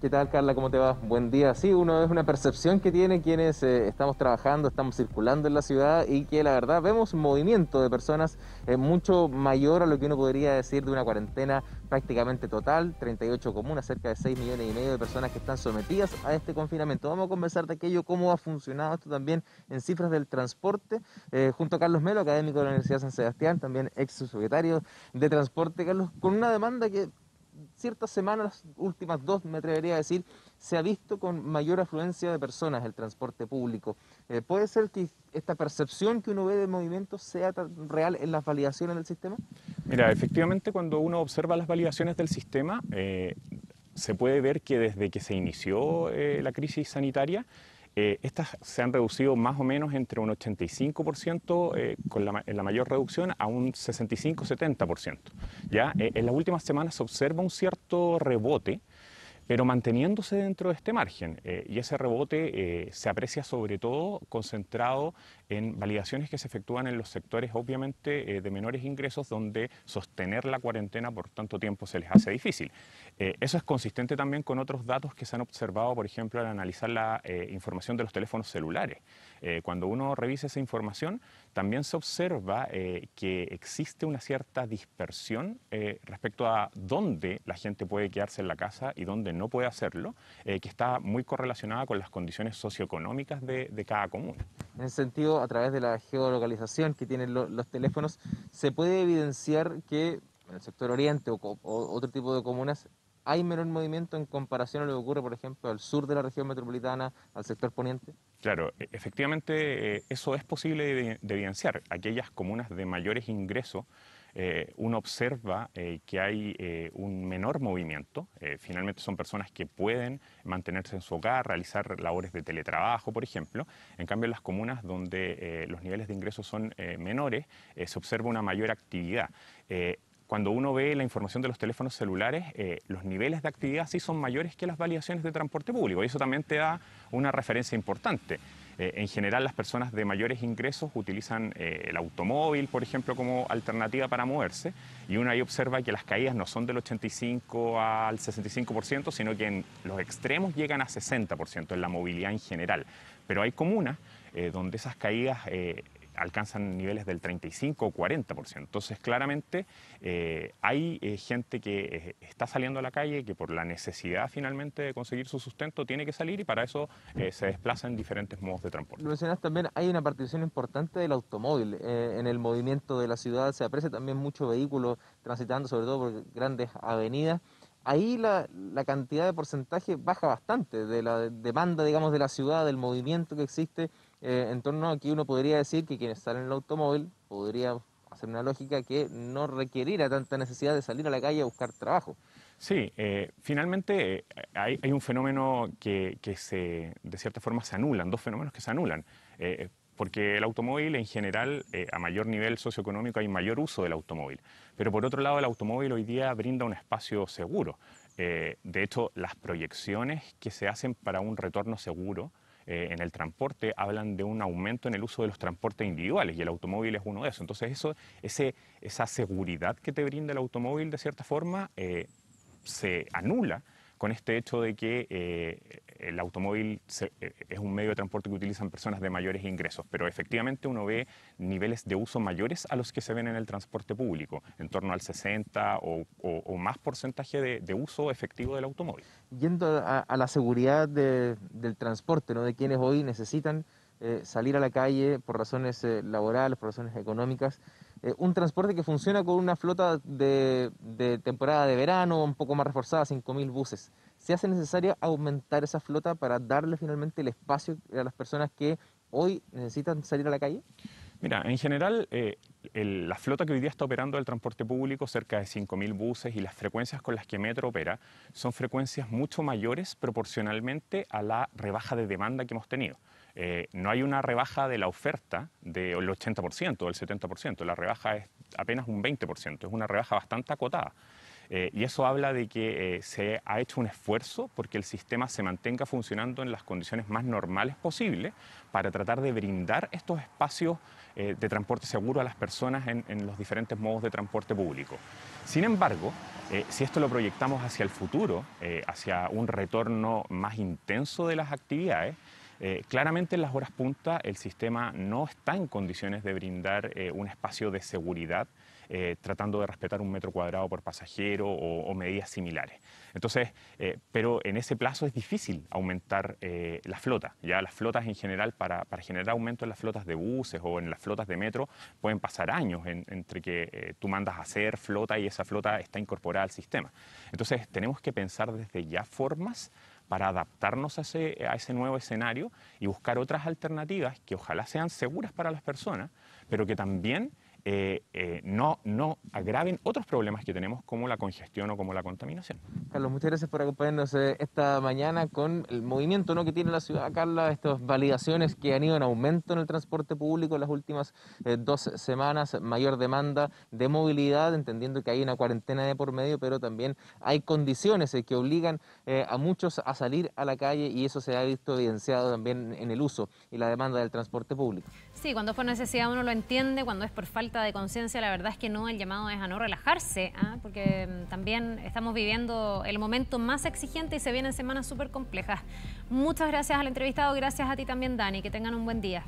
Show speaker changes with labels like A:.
A: ¿Qué tal, Carla? ¿Cómo te va? Buen día. Sí, uno es una percepción que tiene quienes estamos trabajando, estamos circulando en la ciudad y que la verdad vemos un movimiento de personas mucho mayor a lo que uno podría decir de una cuarentena prácticamente total, 38 comunas, cerca de 6 millones y medio de personas que están sometidas a este confinamiento. Vamos a conversar de aquello, cómo ha funcionado esto también en cifras del transporte, junto a Carlos Melo, académico de la Universidad San Sebastián, también ex subsecretario de Transporte, Carlos, con una demanda que ciertas semanas, últimas dos, me atrevería a decir, se ha visto con mayor afluencia de personas el transporte público. ¿Puede ser que esta percepción que uno ve de movimiento sea tan real en las validaciones del sistema?
B: Mira, efectivamente cuando uno observa las validaciones del sistema, se puede ver que desde que se inició la crisis sanitaria, estas se han reducido más o menos entre un 85% con la mayor reducción a un 65-70%. ¿Ya? En las últimas semanas se observa un cierto rebote, pero manteniéndose dentro de este margen. Y ese rebote se aprecia sobre todo concentrado en validaciones que se efectúan en los sectores obviamente de menores ingresos, donde sostener la cuarentena por tanto tiempo se les hace difícil. Eso es consistente también con otros datos que se han observado, por ejemplo, al analizar la información de los teléfonos celulares. Cuando uno revisa esa información, también se observa que existe una cierta dispersión respecto a dónde la gente puede quedarse en la casa y dónde no puede hacerlo, que está muy correlacionada con las condiciones socioeconómicas de cada comuna.
A: En ese sentido, a través de la geolocalización que tienen los teléfonos, se puede evidenciar que en el sector oriente o otro tipo de comunas hay menor movimiento en comparación a lo que ocurre, por ejemplo, al sur de la región metropolitana, al sector poniente.
B: Claro, efectivamente eso es posible de evidenciar. Aquellas comunas de mayores ingresos, uno observa que hay un menor movimiento. Finalmente son personas que pueden mantenerse en su hogar, realizar labores de teletrabajo, por ejemplo. En cambio, en las comunas donde los niveles de ingresos son menores, se observa una mayor actividad. Cuando uno ve la información de los teléfonos celulares, los niveles de actividad sí son mayores que las validaciones de transporte público. Y eso también te da una referencia importante. En general, las personas de mayores ingresos utilizan el automóvil, por ejemplo, como alternativa para moverse, y uno ahí observa que las caídas no son del 85 al 65%, sino que en los extremos llegan a 60% en la movilidad en general. Pero hay comunas donde esas caídas alcanzan niveles del 35 o 40%. Entonces, claramente hay gente que está saliendo a la calle, que por la necesidad finalmente de conseguir su sustento tiene que salir y para eso se desplaza en diferentes modos de
A: Lo
B: transporte.
A: mencionas también, hay una participación importante del automóvil en el movimiento de la ciudad, se aprecia también mucho vehículo transitando, sobre todo por grandes avenidas. Ahí la cantidad de porcentaje baja bastante de la demanda, digamos, de la ciudad, del movimiento que existe, en torno a que uno podría decir que quienes salen en el automóvil, podría hacer una lógica que no requeriría tanta necesidad de salir a la calle a buscar trabajo.
B: Sí, finalmente hay un fenómeno que de cierta forma se anulan, dos fenómenos que se anulan. Porque el automóvil en general, a mayor nivel socioeconómico, hay mayor uso del automóvil. Pero por otro lado, el automóvil hoy día brinda un espacio seguro. De hecho, las proyecciones que se hacen para un retorno seguro en el transporte hablan de un aumento en el uso de los transportes individuales y el automóvil es uno de esos. Entonces, esa seguridad que te brinda el automóvil, de cierta forma, se anula con este hecho de que el automóvil es un medio de transporte que utilizan personas de mayores ingresos, pero efectivamente uno ve niveles de uso mayores a los que se ven en el transporte público, en torno al 60 o más porcentaje de uso efectivo del automóvil.
A: Yendo a la seguridad del transporte, ¿no? De quienes hoy necesitan salir a la calle por razones laborales, por razones económicas, un transporte que funciona con una flota de temporada de verano un poco más reforzada, 5.000 buses. ¿Se hace necesario aumentar esa flota para darle finalmente el espacio a las personas que hoy necesitan salir a la calle?
B: Mira, en general, la flota que hoy día está operando el transporte público, cerca de 5.000 buses, y las frecuencias con las que Metro opera, son frecuencias mucho mayores proporcionalmente a la rebaja de demanda que hemos tenido. No hay una rebaja de la oferta del 80% o del 70%, la rebaja es apenas un 20%, es una rebaja bastante acotada. Y eso habla de que se ha hecho un esfuerzo porque el sistema se mantenga funcionando en las condiciones más normales posibles para tratar de brindar estos espacios de transporte seguro a las personas en los diferentes modos de transporte público. Sin embargo, si esto lo proyectamos hacia el futuro, hacia un retorno más intenso de las actividades, claramente en las horas punta el sistema no está en condiciones de brindar un espacio de seguridad tratando de respetar 1 metro cuadrado por pasajero o medidas similares. Entonces, pero en ese plazo es difícil aumentar la flota. Ya las flotas en general, para generar aumento en las flotas de buses o en las flotas de metro, pueden pasar años entre que tú mandas a hacer flota y esa flota está incorporada al sistema. Entonces, tenemos que pensar desde ya formas para adaptarnos a ese nuevo escenario y buscar otras alternativas que ojalá sean seguras para las personas, pero que también no agraven otros problemas que tenemos como la congestión o como la contaminación.
A: Carlos, muchas gracias por acompañarnos esta mañana con el movimiento, ¿no?, que tiene la ciudad, Carla, estas validaciones que han ido en aumento en el transporte público en las últimas 2 semanas, mayor demanda de movilidad, entendiendo que hay una cuarentena de por medio, pero también hay condiciones que obligan a muchos a salir a la calle y eso se ha visto evidenciado también en el uso y la demanda del transporte público.
C: Sí, cuando es por necesidad uno lo entiende, cuando es por falta de conciencia, la verdad es que no, el llamado es a no relajarse, porque también estamos viviendo el momento más exigente y se vienen semanas súper complejas. Muchas gracias al entrevistado, gracias a ti también, Dani, que tengan un buen día.